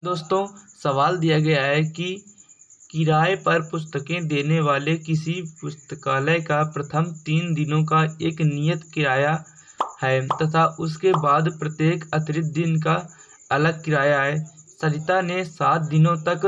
दोस्तों, सवाल दिया गया है कि किराए पर पुस्तकें देने वाले किसी पुस्तकालय का प्रथम 3 दिनों का एक नियत किराया है तथा उसके बाद प्रत्येक अतिरिक्त दिन का अलग किराया है। सरिता ने 7 दिनों तक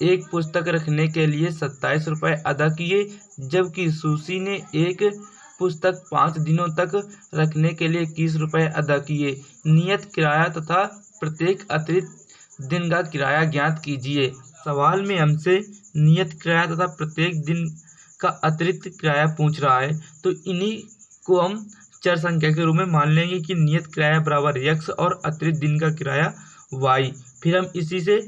एक पुस्तक रखने के लिए 27 रुपये अदा किए, जबकि सुशी ने एक पुस्तक 5 दिनों तक रखने के लिए 21 रुपये अदा किए। नियत किराया तथा प्रत्येक अतिरिक्त दिन का किराया ज्ञात कीजिए। सवाल में हमसे नियत किराया तथा प्रत्येक दिन का अतिरिक्त किराया पूछ रहा है, तो इन्हीं को हम चर संख्या के रूप में मान लेंगे कि नियत किराया बराबर x और अतिरिक्त दिन का किराया y। फिर हम इसी से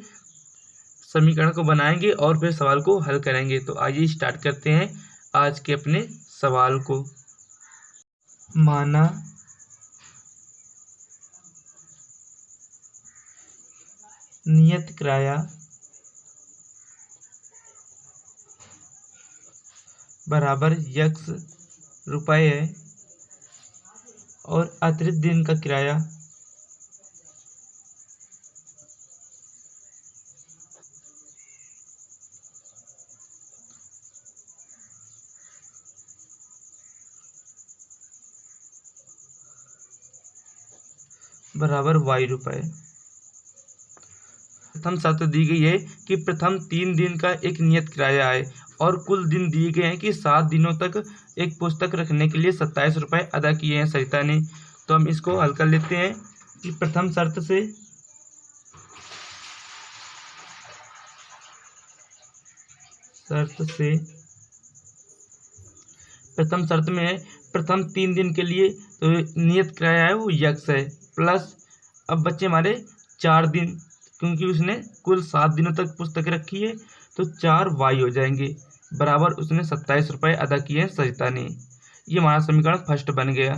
समीकरण को बनाएंगे और फिर सवाल को हल करेंगे। तो आइए स्टार्ट करते हैं आज के अपने सवाल को। माना नियत किराया बराबर x रुपये है और अतिरिक्त दिन का किराया बराबर y रुपये। प्रथम शर्त दी गई है कि प्रथम 3 दिन का एक नियत किराया है और कुल दिन दिए गए हैं कि 7 दिनों तक एक पुस्तक रखने के लिए 27 रुपये अदा किए हैं सरिता ने। तो हम इसको हल कर लेते हैं कि प्रथम शर्त में प्रथम 3 दिन के लिए तो नियत किराया है वो x है, प्लस अब बच्चे हमारे 4 दिन, क्योंकि उसने कुल 7 दिनों तक पुस्तक रखी है तो 4 y हो जाएंगे, बराबर उसने 27 रुपये अदा किए हैं सरिता ने। ये हमारा समीकरण फर्स्ट बन गया।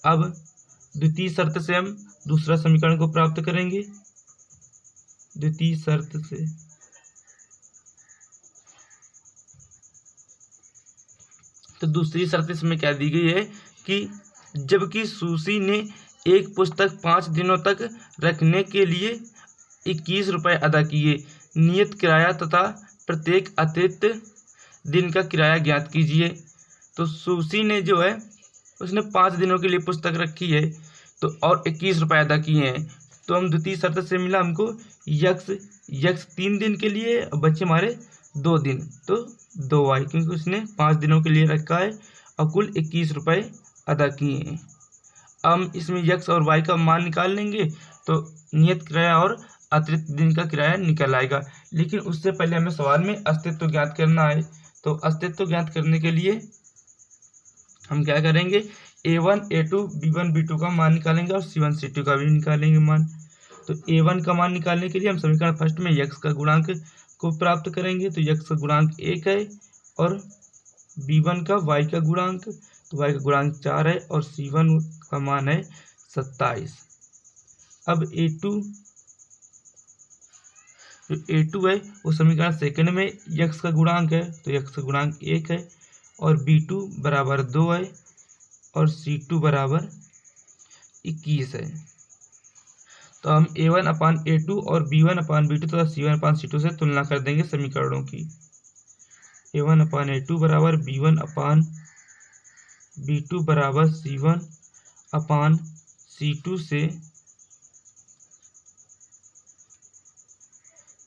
अब द्वितीय शर्त से हम दूसरा समीकरण को प्राप्त करेंगे। द्वितीय शर्त से तो दूसरी शर्त इसमें क्या दी गई है कि जबकि सुशी ने एक पुस्तक 5 दिनों तक रखने के लिए 21 रुपये अदा किए। नियत किराया तथा प्रत्येक अतिरिक्त दिन का किराया ज्ञात कीजिए। तो सुशी ने जो है उसने 5 दिनों के लिए पुस्तक रखी है तो और 21 रुपये अदा किए हैं। तो हम द्वितीय शर्त से मिला हमको यक्स 3 दिन के लिए, बच्चे हमारे 2 दिन, तो 2y, क्योंकि उसने 5 दिनों के लिए रखा है और कुल 21 रुपये अदा किए हैं। हम इसमें x और y का मान निकाल लेंगे तो नियत किराया और अतिरिक्त दिन का किराया निकल आएगा। लेकिन उससे पहले हमें सवाल में अस्तित्व ज्ञात करना है। तो अस्तित्व ज्ञात करने के लिए हम क्या करेंगे, a1 a2 b1 b2 का मान निकालेंगे और c1 c2 का भी निकालेंगे मान। तो a1 का मान निकालने के लिए हम समीकरण फर्स्ट में x का गुणांक को प्राप्त करेंगे। तो x का गुणांक 1 है और b1 का y का गुणांक, तो y का गुणांक 4 है और c1 का मान है 27। अब a2 है वो समीकरण सेकंड में x का गुणांक है, तो x का गुणांक 1 है और b2 बराबर 2 है और c2 बराबर 21 है। तो हम a1 अपान a2 और b1 अपान b2 तथा c1 अपान c2 से तुलना कर देंगे समीकरणों की। a1 अपान a2 बराबर b1 अपान b2 बराबर c1 अपान c2 से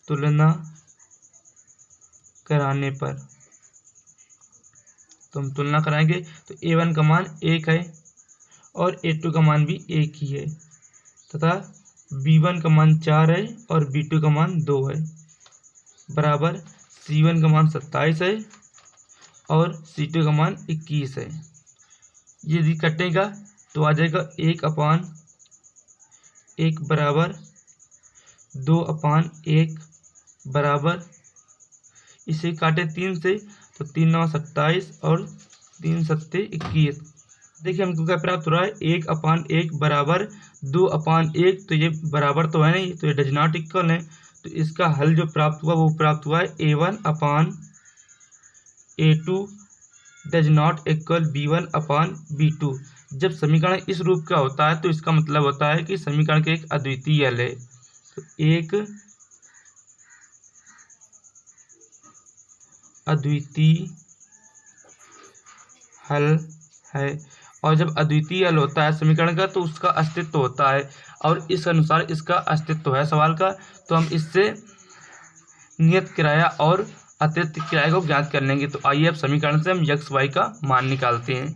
तुलना कराने पर, तो हम तुलना कराएंगे तो a1 का मान 1 है और a2 का मान भी 1 ही है तथा b1 का मान 4 है और b2 का मान 2 है, बराबर c1 का मान 27 है और c2 का मान 21 है। यदि कटेगा तो आ जाएगा 1 अपान 1 बराबर 2 अपान 1 बराबर, इसे काटे 3 से तो 3 9 27 और 3 7 21। देखिए हमको क्या प्राप्त हो रहा है, 1 अपान 1 बराबर 2 अपान 1, तो ये बराबर तो है नहीं, तो ये डज नॉट इक्वल है। तो इसका हल जो प्राप्त हुआ वो प्राप्त हुआ है a1 upon a2 does not equal b1 upon b2। जब समीकरण इस रूप का होता है तो इसका मतलब होता है कि समीकरण के एक अद्वितीय हल है। तो एक अद्वितीय हल है। और जब अद्वितीय हल होता है समीकरण का तो उसका अस्तित्व होता है, और इस अनुसार इसका अस्तित्व है सवाल का, तो हम इससे नियत किराया और अतिरिक्त किराए को ज्ञात कर लेंगे। तो आइए अब समीकरण से हम यक्स वाई का मान निकालते हैं।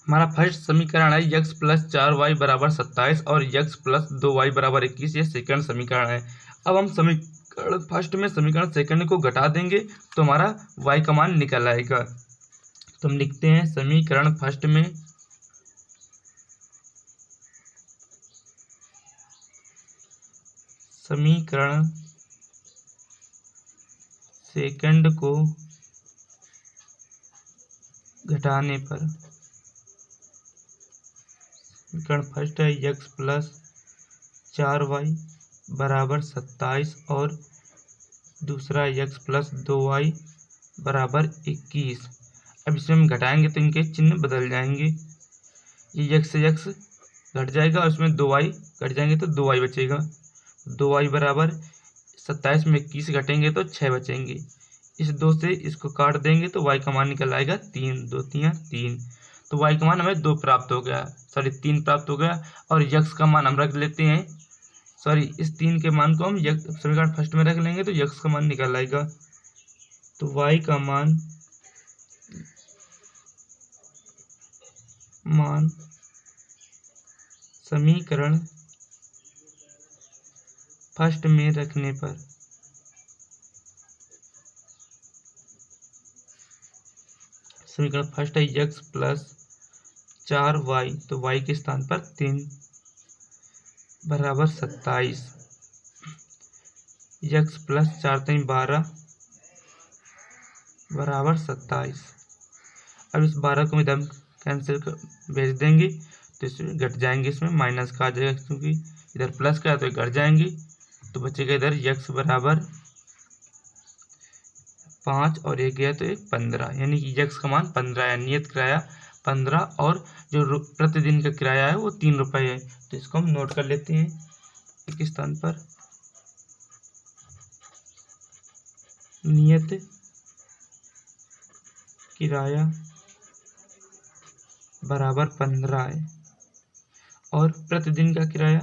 हमारा फर्स्ट समीकरण है यक्स प्लस 4y बराबर 27 और यक्स प्लस 2y बराबर 21। ये सेकंड समीकरण है। अब हम समीकरण फर्स्ट में समीकरण सेकंड को घटा देंगे तो हमारा y का मान निकल आएगा। तो हम लिखते हैं समीकरण फर्स्ट में समीकरण सेकंड को घटाने पर समीकरण फर्स्ट है यक्स प्लस 4y बराबर 27 और दूसरा यक्स प्लस 2y बराबर 21। अब इसमें हम घटाएंगे तो इनके चिन्ह बदल जाएंगे। ये यक्स से यक्स घट जाएगा और इसमें 2y घट जाएंगे तो 2y बचेगा। 2y बराबर 27 में 21 घटेंगे तो 6 बचेंगे। इस 2 से इसको काट देंगे तो y का मान निकल आएगा 3। 2 3 3, तो y का मान हमें 2 प्राप्त हो गया, 3 प्राप्त हो गया। और यक्स का मान हम रख लेते हैं, इस 3 के मान को हम समीकरण फर्स्ट में रख लेंगे तो यक्स का मान निकल आएगा। तो y का मान समीकरण फर्स्ट में रखने पर समीकरण फर्स्ट है यक्स प्लस 4y, तो y के स्थान पर 3 बराबर 27, यक्स प्लस 4 3 12 बराबर 27। अब इस 12 को इधर कैंसिल कर भेज देंगे तो इसमें घट जाएंगे, इसमें माइनस का आ जाएगा क्योंकि इधर प्लस का है तो घट जाएंगे। तो बचेगा इधर यक्स बराबर 5 और 1 गया तो 1 15, यानी कि यक्स का मान 15 है। नियत किराया 15 और जो प्रतिदिन का किराया है वो 3 रुपये है। तो इसको हम नोट कर लेते हैं एक स्थान पर। नियत किराया बराबर 15 है और प्रतिदिन का किराया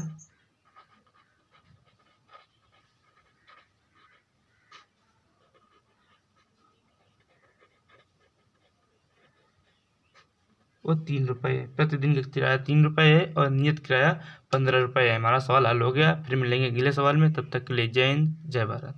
वो 3 रुपये है। प्रतिदिन का किराया 3 रुपये है और नियत किराया 15 रुपये है। हमारा सवाल हल हो गया। फिर मिलेंगे अगले सवाल में, तब तक के लिए जय हिंद जय भारत।